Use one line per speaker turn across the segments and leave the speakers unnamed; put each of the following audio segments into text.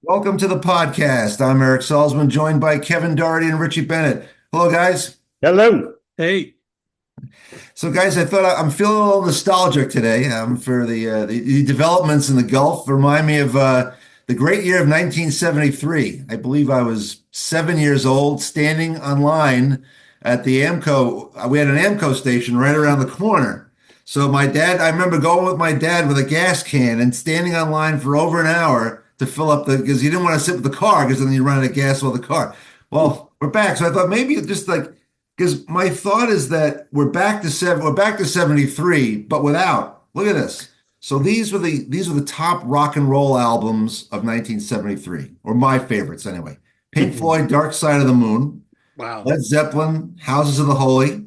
Welcome to the podcast. I'm Eric Salzman, joined by Kevin Doherty and Richie Bennett. Hello, guys.
Hello.
Hey,
So, guys, I thought I'm feeling a little nostalgic today for the developments in the Gulf. Remind me of the great year of 1973. I believe I was 7 years old, standing online at the Amco. We had an Amco station right around the corner. So I remember going with my dad with a gas can and standing online for over an hour to fill up because you didn't want to sit with the car because then you run out of gas with the car. Well, we're back. So I thought maybe it's just like because my thought is that we're back to 73, but without. Look at this. So these were the top rock and roll albums of 1973, or my favorites anyway. Pink Floyd, Dark Side of the Moon,
wow.
Led Zeppelin, Houses of the Holy,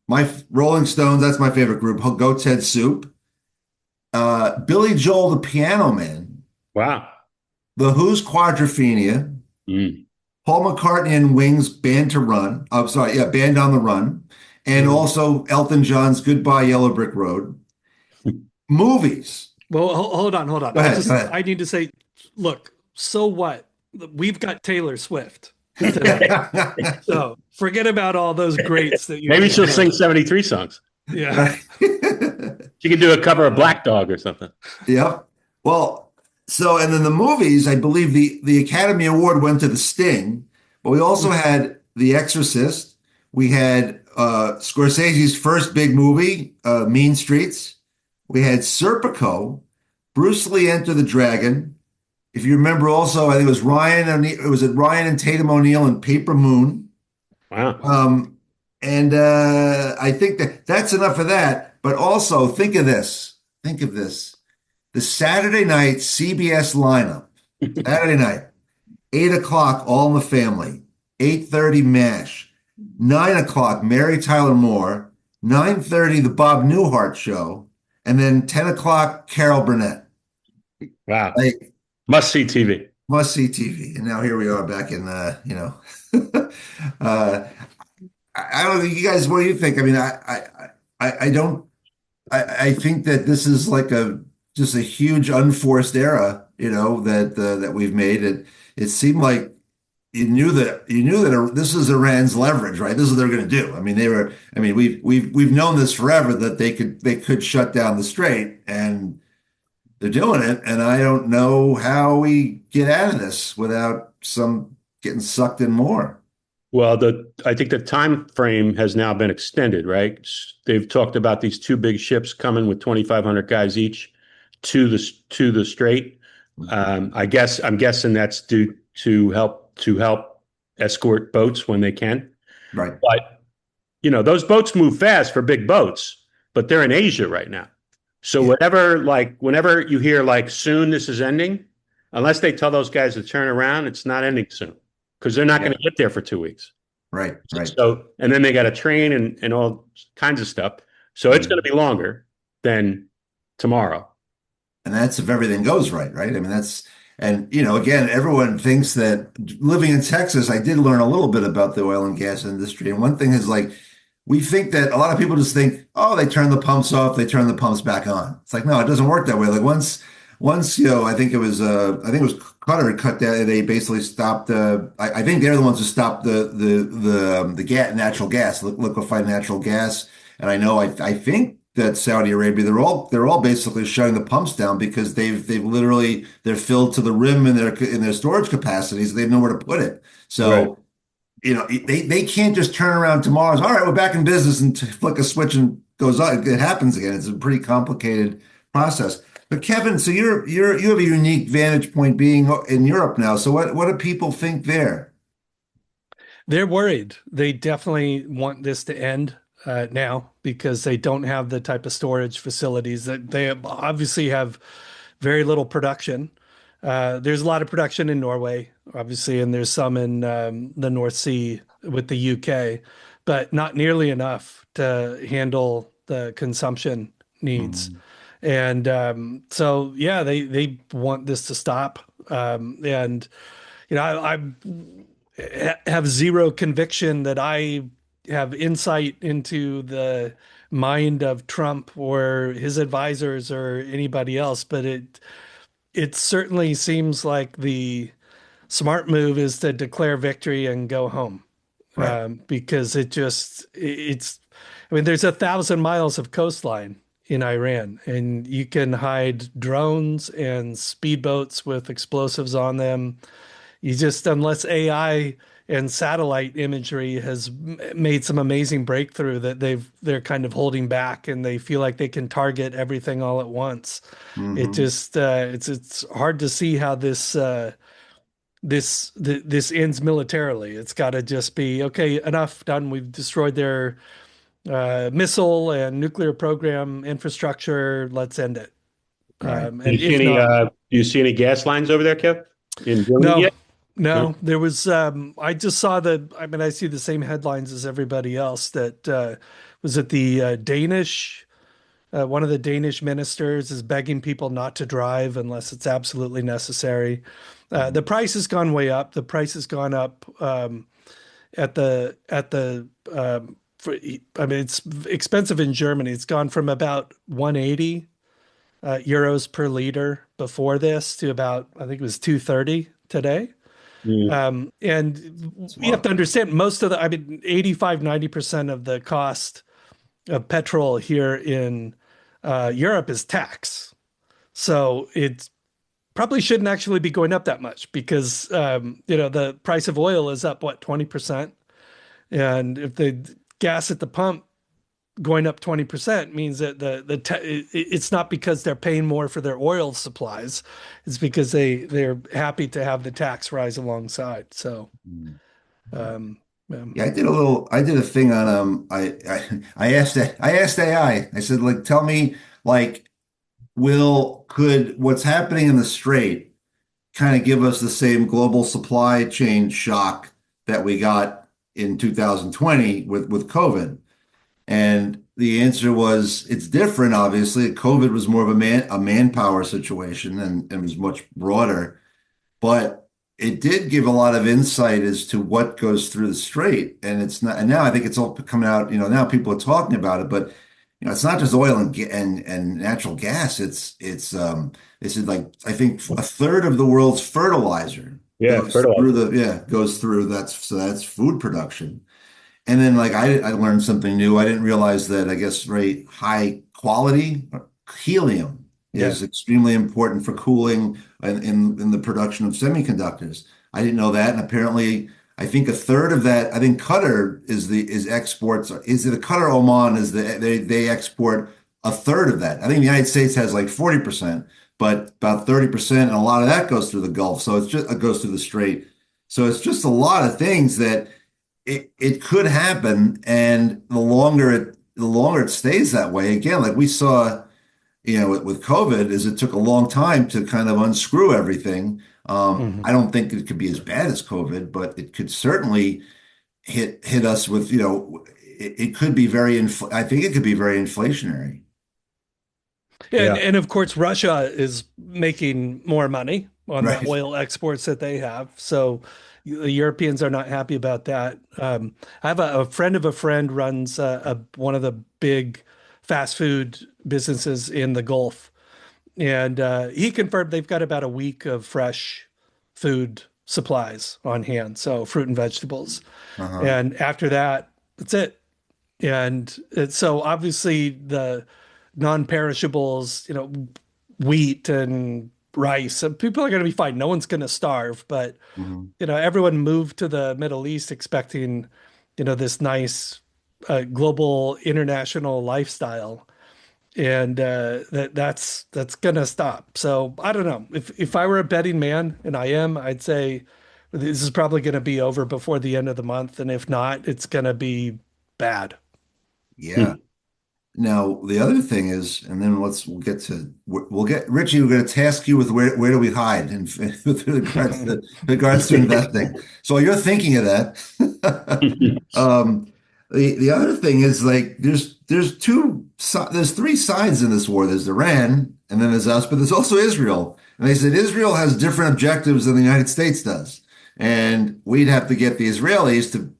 my Rolling Stones, that's my favorite group, Goat's Head Soup, Billy Joel, the Piano Man,
Wow.
The Who's Quadrophenia,
Mm.
Paul McCartney and Wings Band to Run. Oh, sorry, yeah, Band on the Run. And
Mhm.
also Elton John's Goodbye Yellow Brick Road. Movies.
Well, hold on, hold on.
Go ahead, go ahead.
I need to say, look, so what? We've got Taylor Swift today. So forget about all those greats that you
Maybe
just
she'll sing
named.
73 songs.
Yeah.
She could do a cover of
Uh,
Black Dog or something.
Yep. Well, so and then the movies, I believe the Academy Award went to The Sting, but we also had The Exorcist. We had Scorsese's first big movie, Mean Streets. We had Serpico, Bruce Lee Enter the Dragon. If you remember, also I think it was Ryan and Tatum O'Neal in Paper Moon.
Wow.
Um, and I think that's enough of that. But also think of this. Think of this. The Saturday night CBS lineup. Saturday night, 8 o'clock, All in the Family. 8:30 MASH. 9 o'clock, Mary Tyler Moore. 9:30, The Bob Newhart Show. And then 10 o'clock, Carol Burnett.
Wow.
Like,
Must see TV.
must see TV. And now here we are back in, uh, I don't know, you guys, what do you think? I mean, I don't, I think that this is like just a huge unforced era, that we've made. It seemed like you knew that this is Iran's leverage, right? This is what they're going to do. I mean, we've known this forever that they could shut down the strait, and they're doing it. And I don't know how we get out of this without some getting sucked in more.
Well, I think the time frame has now been extended, right? They've talked about these two big ships coming with 2,500 guys each to the strait. I'm guessing that's due to help escort boats when they can.
Right.
But those boats move fast for big boats, but they're in Asia right now. So
Yeah.
whenever you hear like soon this is ending, unless they tell those guys to turn around, it's not ending soon because they're not
Yeah.
going to get there for 2 weeks.
Right. Right.
So and then they got to train and all kinds of stuff. So it's going to be longer than tomorrow.
And that's if everything goes right, right? I mean, and again, everyone thinks that living in Texas, I did learn a little bit about the oil and gas industry. And one thing is like, we think that a lot of people just think, oh, they turn the pumps off, they turn the pumps back on. It's like, no, it doesn't work that way. Like once, I think it was Qatar cut that. They basically stopped, I think they're the ones who stopped the natural gas, liquefied natural gas. And I know, I think that Saudi Arabia, they're all basically shutting the pumps down because they've literally they're filled to the rim in their storage capacities. They have nowhere to put it.
Right.
So they can't just turn around tomorrow. All right, we're back in business and flick a switch and goes on. It happens again. It's a pretty complicated process. But Kevin, so you have a unique vantage point being in Europe now. So what do people think there?
They're worried. They definitely want this to end now because they don't have the type of storage facilities that they obviously have very little production. There's a lot of production in Norway, obviously, and there's some in the North Sea with the UK, but not nearly enough to handle the consumption needs.
Hmm.
And so, yeah, they want this to stop. And I have zero conviction that I have insight into the mind of Trump or his advisors or anybody else, but it certainly seems like the smart move is to declare victory and go home.
Right.
Because I mean, there's 1,000 miles of coastline in Iran, and you can hide drones and speedboats with explosives on them. Unless AI and satellite imagery has made some amazing breakthrough that they're kind of holding back and they feel like they can target everything all at once.
Hmm.
It's hard to see how this ends militarily. It's got to just be okay, enough, done. We've destroyed their missile and nuclear program infrastructure. Let's end it.
Right.
And if not,
Do you see any gas lines over there, Kev? In Germany
no,
yet? No.
no, there was, I just saw I mean, I see the same headlines as everybody else that was it the one of the Danish ministers is begging people not to drive unless it's absolutely necessary. The
Mhm.
price has gone way up. The price has gone up at the I mean, it's expensive in Germany. It's gone from about 180 euros per liter before this to about, I think it was 230 today.
Mm.
And
That's
you have
wild.
to understand most of I mean, 85, 90% of the cost of petrol here in Europe is tax. So it probably shouldn't actually be going up that much because, the price of oil is up, what, 20%? And if the gas at the pump going up 20% means that it's not because they're paying more for their oil supplies. It's because they're happy to have the tax rise alongside. So,
Mhm.
um,
Yeah, I did a thing on I asked AI. I said, like, tell me, like, could what's happening in the Strait kind of give us the same global supply chain shock that we got in 2020 with COVID? And the answer was it's different, obviously. COVID was more of a manpower situation and was much broader, but it did give a lot of insight as to what goes through the strait. And it's not, and now I think it's all coming out, now people are talking about it, but it's not just oil and natural gas. This is like, I think a third of the world's fertilizer
Yeah, fertilizer.
goes through that's food production. And then like I learned something new. I didn't realize that I guess very high quality helium
yeah.
is extremely important for cooling in the production of semiconductors. I didn't know that, and apparently I think a third of that. I think Qatar is exports. Is it Qatar Oman is they export a third of that. I think the United States has like 40%, but about 30%, and a lot of that goes through the Gulf. So it goes through the Strait. So it's just a lot of things that it could happen, and the longer it stays that way, again, like we saw, with COVID, is it took a long time to kind of unscrew everything.
Mhm.
I don't think it could be as bad as COVID, but it could certainly hit us with, it could be I think it could be very inflationary.
And
Yeah.
and of course, Russia is making more money on the
Right.
oil exports that they have. So the Europeans are not happy about that. I have a friend of a friend runs one of the big fast food businesses in the Gulf, and he confirmed they've got about a week of fresh food supplies on hand, so fruit and vegetables.
Uh-huh.
And after that, that's it. And so obviously the non-perishables, wheat and rice, and people are going to be fine. No one's going to starve, but
Mhm.
everyone moved to the Middle East expecting, this nice global international lifestyle, and that's going to stop. So I don't know. If I were a betting man, and I am, I'd say this is probably going to be over before the end of the month, and if not, it's going to be bad.
Yeah.
Hmm.
Now, the other thing is, and then we'll get Richie, we're going to task you with where do we hide and with regards to investing. So while you're thinking of that, um, the other thing is like there's three sides in this war. There's Iran, and then there's us, but there's also Israel. And they said Israel has different objectives than the United States does. And we'd have to get the Israelis to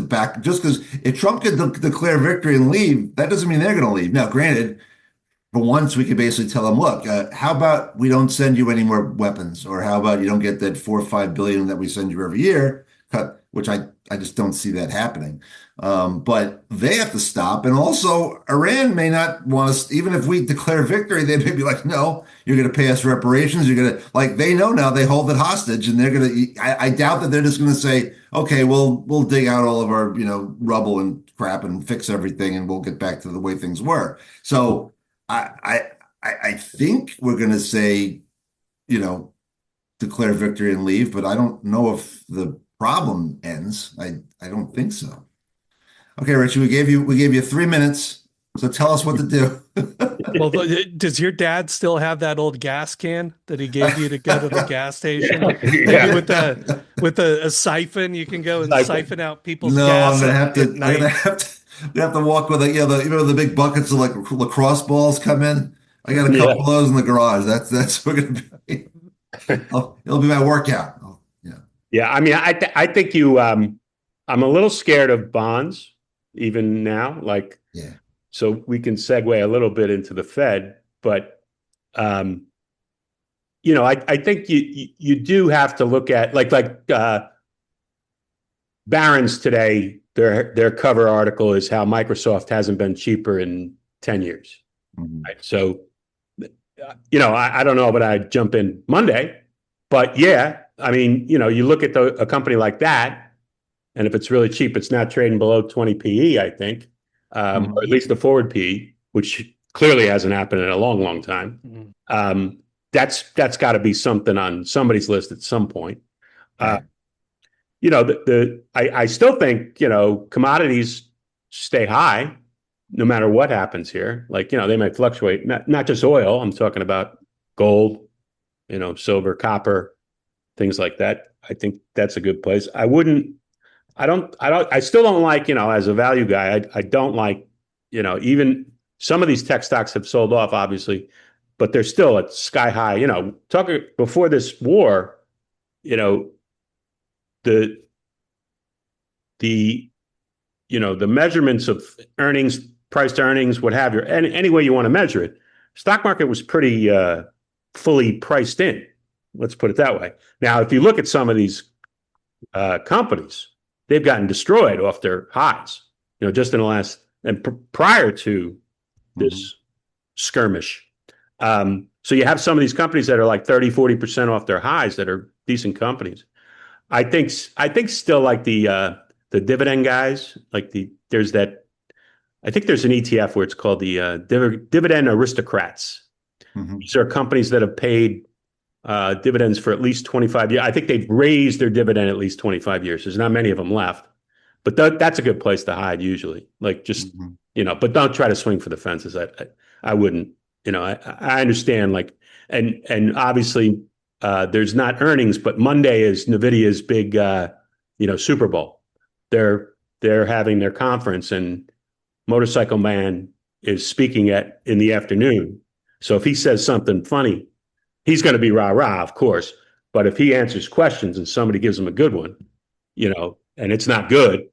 back, just because if Trump could declare victory and leave, that doesn't mean they're going to leave. Now, granted, for once, we could basically tell them, look, how about we don't send you any more weapons, or how about you don't get that 4 or 5 billion that we send you every year cut, which I just don't see that happening. But they have to stop. And also, Iran may not want us, even if we declare victory, they may be like, no, you're going to pay us reparations. You're going to, like, they know now they hold it hostage, and they're going to, I doubt that they're just going to say, okay, we'll dig out all of our, rubble and crap and fix everything, and we'll get back to the way things were. So I think we're going to say, declare victory and leave, but I don't know if the problem ends. I don't think so. Okay, Richie, we gave you 3 minutes, so tell us what to do.
Well, does your dad still have that old gas can that he gave you to go to the gas station?
Yeah.
With a siphon, you can go and siphon out people's
No,
gas.
I'm gonna have to walk with the big buckets of like lacrosse balls come in. I got a couple of those in the garage. That's we're gonna be. It'll be my workout.
Yeah, I mean, I think I'm a little scared of bonds even now. Like,
yeah.
So we can segue a little bit into the Fed, but I think you do have to look at like Barron's today. Their cover article is how Microsoft hasn't been cheaper in 10 years.
Mm-hmm.
Right? So, I don't know, but I'd jump in Monday. But yeah, I mean, you look at a company like that, and if it's really cheap, it's not trading below 20 PE, I think, or at least the forward PE, which clearly hasn't happened in a long, long time. Mm-hmm. That's got to be something on somebody's list at some point. Right. I still think, commodities stay high no matter what happens here. Like, they might fluctuate, not just oil. I'm talking about gold, silver, copper, things like that. I think that's a good place. I still don't like, as a value guy, I don't like, even some of these tech stocks have sold off, obviously, but they're still at sky high. Talking before this war, the measurements of earnings, price to earnings, what have you, any way you want to measure it, stock market was pretty fully priced in. Let's put it that way. Now, if you look at some of these companies, they've gotten destroyed off their highs, just in the last, and prior to this skirmish. So you have some of these companies that are like 30-40% off their highs that are decent companies. I think still like the dividend guys, like there's an ETF where it's called the Dividend Aristocrats. Mm-hmm. These are companies that have paid dividends for at least 25 years. I think they've raised their dividend at least 25 years. There's not many of them left, but that's a good place to hide usually. Like just, but don't try to swing for the fences. I wouldn't, I understand like, and obviously there's not earnings, but Monday is NVIDIA's big, Super Bowl. They're having their conference, and Motorcycle Man is speaking in the afternoon. So if he says something funny, he's going to be rah-rah, of course. But if he answers questions and somebody gives him a good one, and it's not good,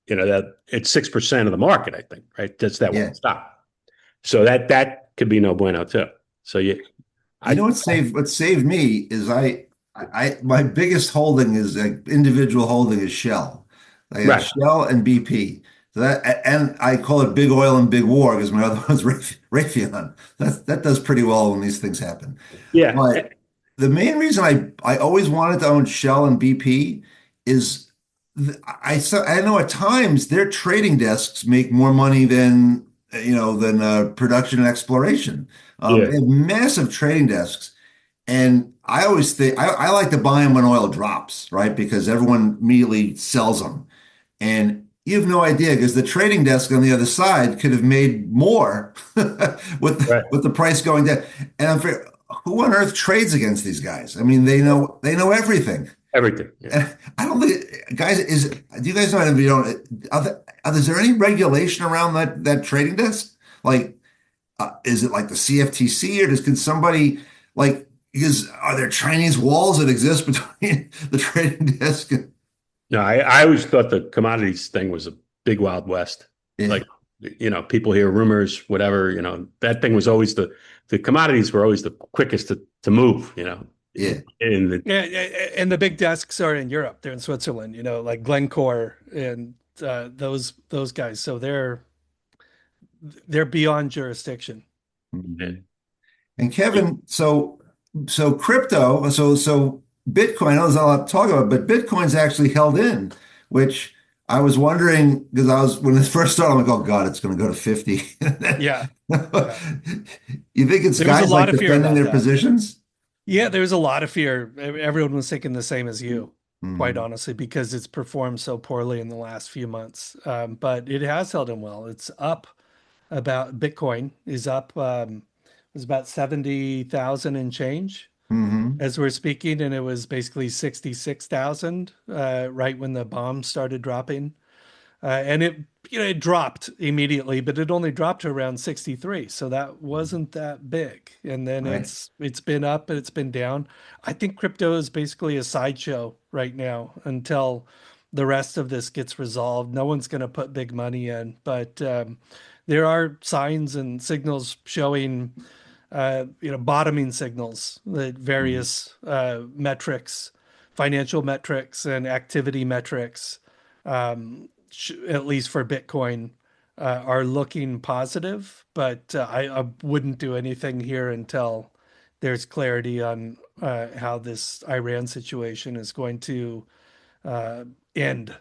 that it's 6% of the market, I think, right? That's that one stop. So that could be no bueno too. So
what saved me is my biggest holding is individual holding is Shell. I have Shell and BP. So and I call it big oil and big war because my other one's Raytheon. That does pretty well when these things happen.
Yeah.
But the main reason I always wanted to own Shell and BP is I know at times their trading desks make more money than production and exploration. They have massive trading desks, and I always think I like to buy them when oil drops, right? Because everyone immediately sells them, and you have no idea because the trading desk on the other side could have made more with the price going down. And I'm afraid, who on earth trades against these guys? I mean, they know everything.
Everything. Yeah.
And I don't think, guys, do you guys know? Is there any regulation around that trading desk? Like, is it like the CFTC, or can somebody are there Chinese walls that exist between the trading desk?
No, I always thought the commodities thing was a big Wild West.
Yeah.
Like people hear rumors, whatever, that thing was always the commodities were always the quickest to move,
Yeah.
in the,
Yeah, and the big desks are in Europe. They're in Switzerland, like Glencore and those guys. So they're beyond jurisdiction.
Mhm. And Kevin, so crypto, so Bitcoin, I know there's not a lot to talk about, but Bitcoin's actually held in, which I was wondering because when it first started, I'm like, oh God, it's going to go to 50.
Yeah, yeah.
You think it's
There was a
guys like
lot of fear
defending
about
their
that.
positions?
Yeah, there was a lot of fear. Everyone was thinking the same as you, quite
Mhm.
honestly, because it's performed so poorly in the last few months. But it has held in well. It's up about Bitcoin is up it was about 70,000 and change
Mhm.
as we're speaking, and it was basically 66,000 right when the bomb started dropping. And it dropped immediately, but it only dropped to around 63. So that wasn't that big. And then
Right.
it's been up and it's been down. I think crypto is basically a sideshow right now until the rest of this gets resolved. No one's going to put big money in, but there are signs and signals showing bottoming signals that
Mhm.
various metrics, financial metrics and activity metrics, at least for Bitcoin, are looking positive. But I wouldn't do anything here until there's clarity on how this Iran situation is going to uh, end,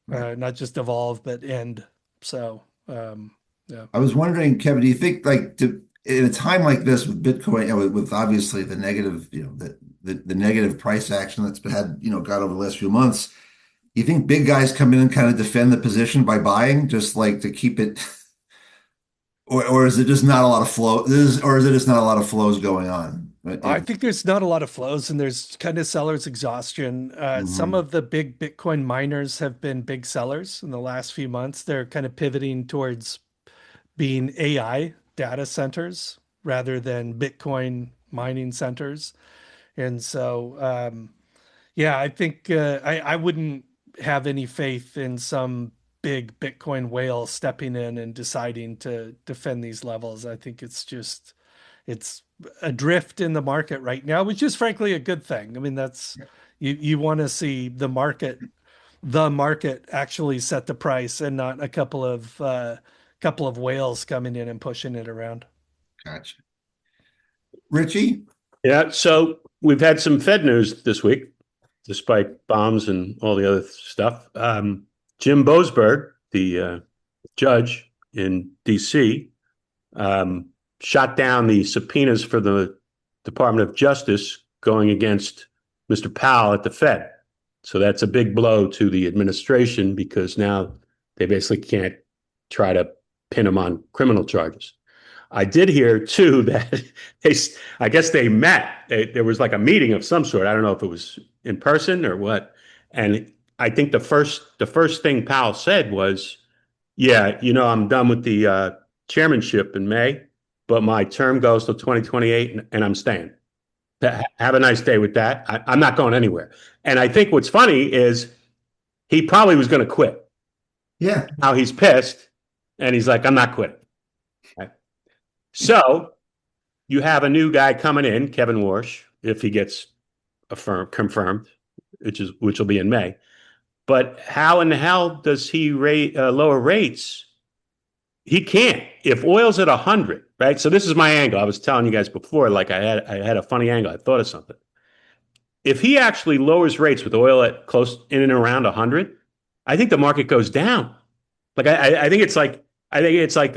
Right.
not just evolve, but end. So, yeah.
I was wondering, Kevin, do you think like in a time like this with Bitcoin, with obviously the negative, the negative price action that's been had, got over the last few months, you think big guys come in and kind of defend the position by buying, just like to keep it, or is it just not a lot of flow? Or is it just not a lot of flows going on? Right?
I think there's not a lot of flows and there's kind of seller's exhaustion. Some
Mhm.
of the big Bitcoin miners have been big sellers in the last few months. They're kind of pivoting towards being AI data centers rather than Bitcoin mining centers. And so, yeah, I think I wouldn't have any faith in some big Bitcoin whale stepping in and deciding to defend these levels. I think it's adrift in the market right now, which is frankly a good thing. I mean, that's you want to see the market actually set the price and not a couple of whales coming in and pushing it around.
Gotcha. Richie?
yeah. So we've had some Fed news this week, despite bombs and all the other stuff. Jim Boasberg, the judge in D.C., um, shot down the subpoenas for the Department of Justice going against Mr. Powell at the Fed. So that's a big blow to the administration because now they basically can't try to pin him on criminal charges. I did hear too that I guess they met. There was like a meeting of some sort. I don't know if it was in person or what. And I think the first thing Powell said was, "Yeah, I'm done with the chairmanship in May, but my term goes till 2028, and I'm staying. Have a nice day with that. I'm not going anywhere." And I think what's funny is he probably was going to quit.
Yeah.
Now he's pissed, and he's like, "I'm not quitting." Right? So you have a new guy coming in, Kevin Warsh, if he gets confirmed, which will be in May. But how in the hell does he lower rates? He can't. If oil's at 100, right? So this is my angle. I was telling you guys before, like I had a funny angle. I thought of something. If he actually lowers rates with oil at close in and around 100, I think the market goes down. Like I think it's like,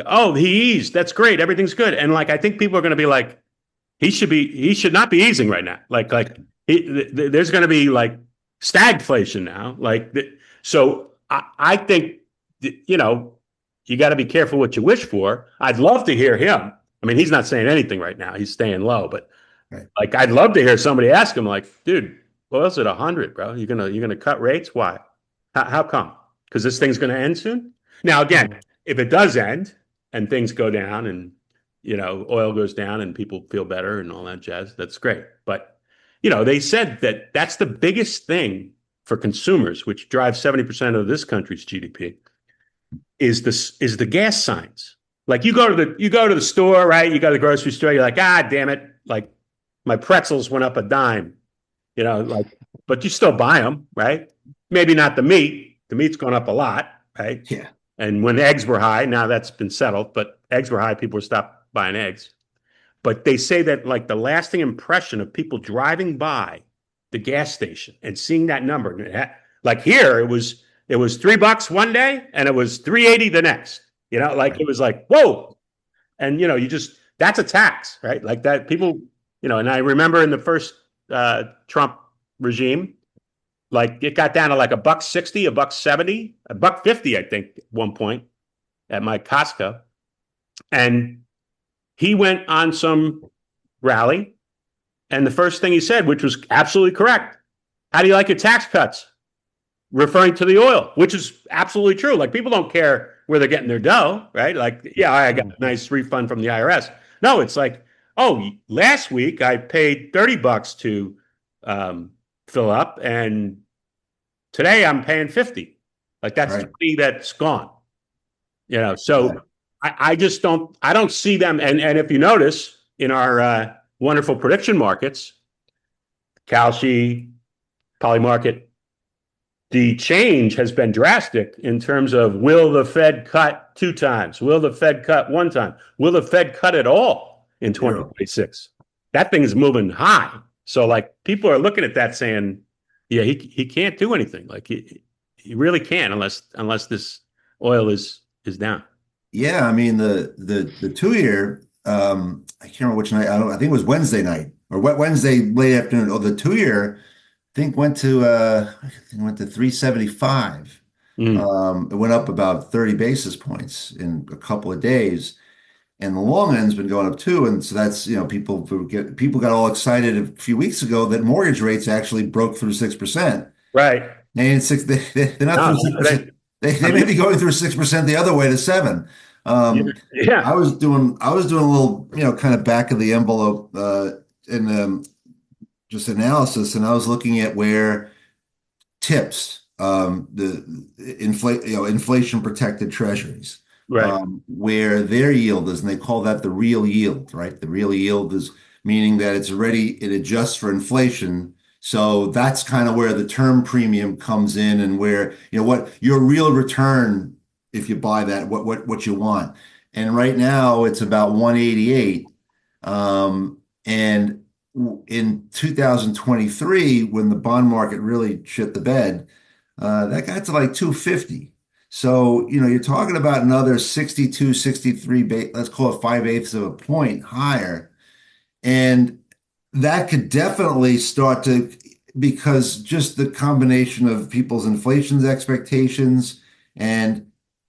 oh, he eased. That's great. Everything's good. And like I think people are going to be like, he should not be easing right now. There's going to be like stagflation now. So I think you got to be careful what you wish for. I'd love to hear him. I mean, he's not saying anything right now. He's staying low, but
Right.
like I'd love to hear somebody ask him, like, dude, oil's at 100, bro. You're gonna cut rates? Why? How come? Because this thing's gonna end soon. Now, again, if it does end and things go down and oil goes down and people feel better and all that jazz, that's great. But they said that that's the biggest thing for consumers, which drives 70% of this country's GDP. is the gas signs. Like you go to the store, right? You go to the grocery store, you're like, ah, damn it, like my pretzels went up a dime, like, but you still buy them, right? Maybe not the meat. The meat's gone up a lot, right?
Yeah.
And when eggs were high, now that's been settled, but eggs were high, people stopped buying eggs. But they say that like the lasting impression of people driving by the gas station and seeing that number, like here, it was $3 one day and it was 380 the next. Like it was like, whoa. And that's a tax, right? Like that people, and I remember in the first Trump regime, like it got down to like $1.60, $1.70, $1.50, I think, at one point at my Costco. And he went on some rally, and the first thing he said, which was absolutely correct, how do you like your tax cuts? Referring to the oil, which is absolutely true. Like people don't care where they're getting their dough, right? Like, yeah, I got a nice refund from the IRS. No, it's like, oh, last week I paid $30 to fill up, and today I'm paying $50. Like that's
Right.
money that's gone. So I just don't see them. And if you notice in our wonderful prediction markets, Kalshi, Polymarket, the change has been drastic in terms of will the Fed cut 2 times? Will the Fed cut 1 time? Will the Fed cut at all in 2026? That thing is moving high. So like people are looking at that saying, yeah, he can't do anything. Like he really can't unless this oil is down.
Yeah, I mean the 2-year, I can't remember which night. I think it was Wednesday night or Wednesday late afternoon. Oh, the 2-year, I think went to 375. It went up about 30 basis points in a couple of days, and the long end's been going up too. And so that's people got all excited a few weeks ago that mortgage rates actually broke through 6%.
Right.
And they're not through 6%. They may be going through 6% the other way to 7.
Yeah.
I was doing a little, kind of back of the envelope in just analysis, and I was looking at where TIPS, the inflation protected treasuries,
Right.
where their yield is, and they call that the real yield, right? The real yield is meaning that it adjusts for inflation. So that's kind of where the term premium comes in, and where, what your real return, if you buy that, what you want. And right now it's about 188. And in 2023, when the bond market really shit the bed, that got to like 250. So, you're talking about another 62, 63, let's call it 5/8 of a point higher. And that could definitely start to, because just the combination of people's inflation expectations and,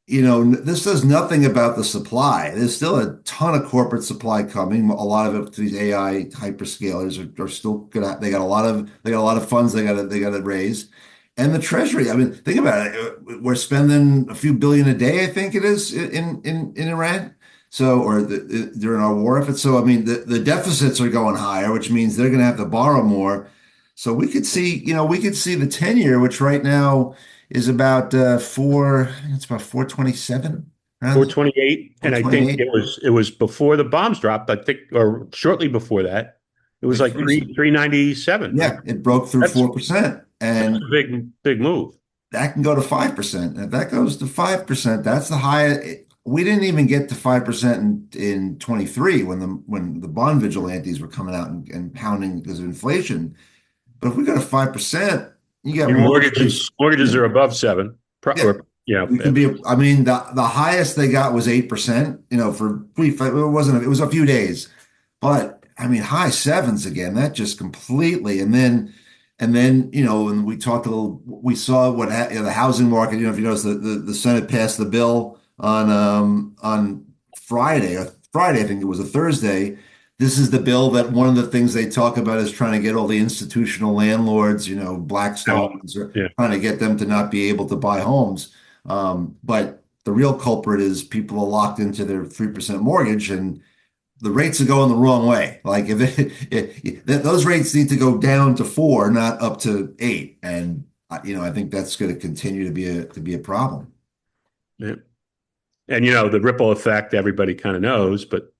this does nothing about the supply. There's still a ton of corporate supply coming. A lot of it, these AI hyperscalers are still gonna, they got a lot of funds they gotta raise. And the Treasury, I mean, think about it. We're spending a few billion a day, I think it is, in Iran. So, or during our war effort. So, I mean, the deficits are going higher, which means they're going to have to borrow more. So we could see the 10-year, which right now is about it's about 427.
428. And I think it was before the bombs dropped, I think, or shortly before that. It was like 397.
Yeah, it broke through 4%. And
that's a big move.
That can go to 5%. And if that goes to 5%, that's the highest. We didn't even get to 5% in 23 when the bond vigilantes were coming out and pounding because of inflation. But if we go to 5%, you got
mortgages are above 7.
We can be. I mean, the highest they got was 8%. For brief, it was a few days, but I mean, high 7s again. That just completely. And then and we talked a little. We saw what the housing market. If you notice, the Senate passed the bill on Friday. I think it was a Thursday. This is the bill that one of the things they talk about is trying to get all the institutional landlords, Blackstone, trying to get them to not be able to buy homes. But the real culprit is people are locked into their 3% mortgage, and the rates are going the wrong way. Like if those rates need to go down to 4, not up to 8. And I think that's going to continue to be a problem.
Yeah. And, the ripple effect, everybody kind of knows, but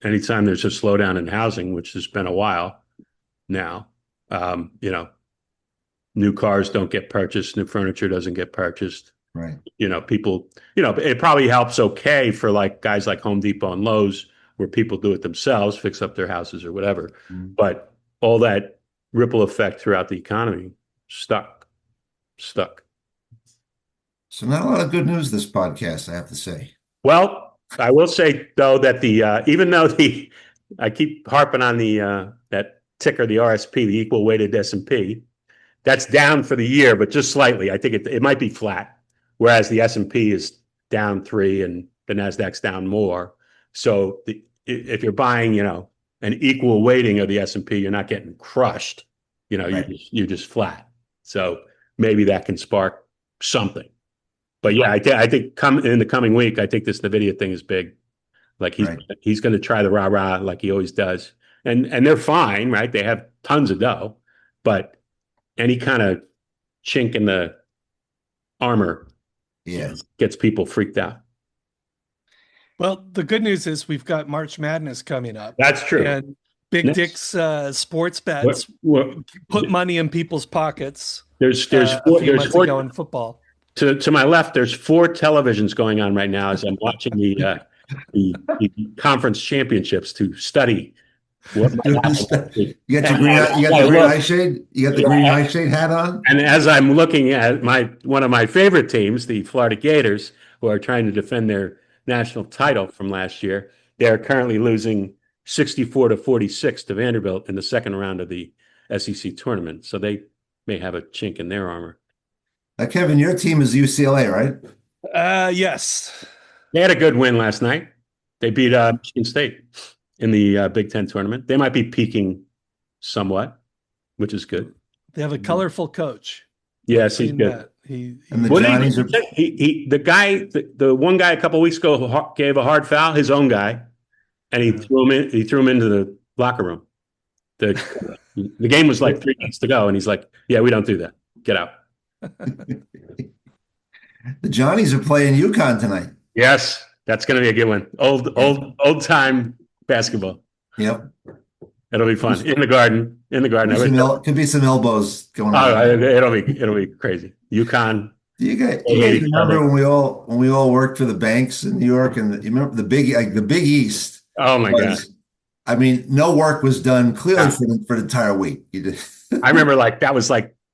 anytime there's a slowdown in housing, which has been a while now, new cars don't get purchased, new furniture doesn't get purchased.
Right.
People, it probably helps okay for like guys like Home Depot and Lowe's where people do it themselves, fix up their houses or whatever.
Mhm.
But all that ripple effect throughout the economy, stuck.
So not a lot of good news this podcast, I have to say.
Well, I will say though that even though I keep harping on that ticker, the RSP, the equal weighted S&P, that's down for the year, but just slightly. I think it might be flat, whereas the S&P is down 3 and the Nasdaq's down more. So if you're buying, an equal weighting of the S&P, you're not getting crushed.
Right.
You're just flat. So maybe that can spark something. But yeah, I think in the coming week, I think this NVIDIA thing is big. Like he's going to try the rah-rah like he always does. And they're fine, right? They have tons of dough, but any kind of chink in the armor gets people freaked out.
Well, the good news is we've got March Madness coming up.
That's true.
And Big Dick's sports bets put money in people's pockets.
There's
a few months ago in football.
To my left, there's 4 televisions going on right now as I'm watching the conference championships to study.
You got the green eye shade. You got the green eye shade hat on.
And as I'm looking at one of my favorite teams, the Florida Gators, who are trying to defend their national title from last year, they are currently losing 64-46 to Vanderbilt in the second round of the SEC tournament. So they may have a chink in their armor.
Kevin, your team is UCLA, right?
Yes.
They had a good win last night. They beat Michigan State in the Big Ten tournament. They might be peaking somewhat, which is good.
They have a colorful coach.
Yes, he's good.
And the Johnnies are...
the one guy a couple of weeks ago gave a hard foul, his own guy, and he threw him into the locker room. The game was like 3 minutes to go, and he's like, "Yeah, we don't do that. Get out."
The Johnnies are playing UConn tonight.
Yes, that's going to be a good one. Old time basketball.
Yep.
It'll be fun in the garden.
Could be some elbows going on.
It'll be crazy. UConn.
Do you guys remember when we all worked for the banks in New York, and you remember the Big East?
Oh my God!
I mean, no work was done clearly for the entire week.
I remember that was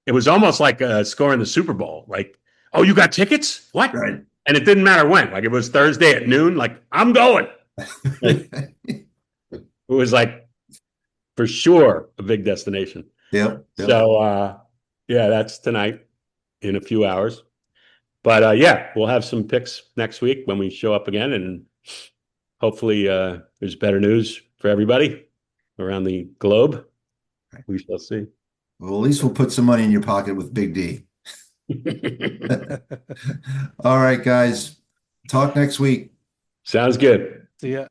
it was almost like scoring the Super Bowl. Like, oh, you got tickets? What?
Right.
And it didn't matter when. Like it was Thursday at noon. Like I'm going. It was like for sure a big destination.
Yep.
So that's tonight in a few hours. But we'll have some picks next week when we show up again, and hopefully there's better news for everybody around the globe. We shall see.
Well, at least we'll put some money in your pocket with Big D. All right, guys. Talk next week.
Sounds good.
See ya.